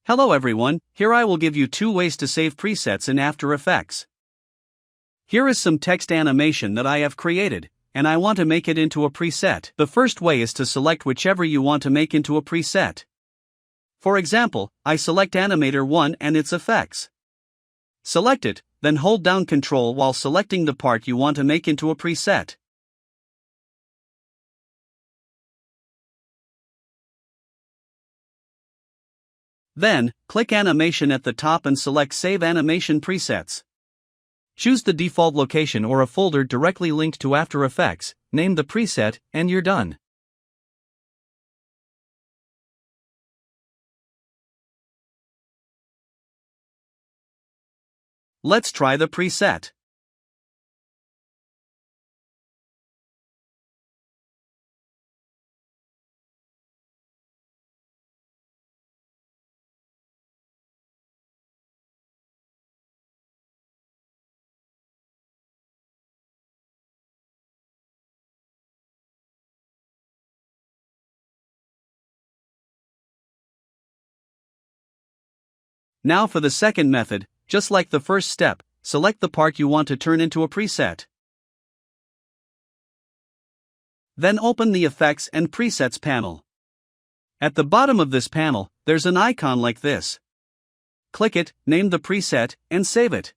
Hello everyone, here I will give you 2 ways to save presets in After Effects. Here is some text animation that I have created, and I want to make it into a preset. The first way is to select whichever you want to make into a preset. For example, I select Animator 1 and its effects. Select it, then hold down Ctrl while selecting the part you want to make into a preset. Then, click Animation at the top and select Save Animation Presets. Choose the default location or a folder directly linked to After Effects, name the preset, and you're done. Let's try the preset. Now for the second method, just like the first step, select the part you want to turn into a preset. Then open the Effects and Presets panel. At the bottom of this panel, there's an icon like this. Click it, name the preset, and save it.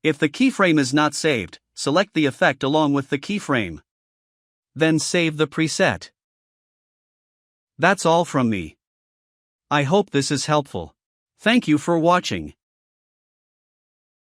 If the keyframe is not saved, select the effect along with the keyframe. Then save the preset. That's all from me. I hope this is helpful. Thank you for watching.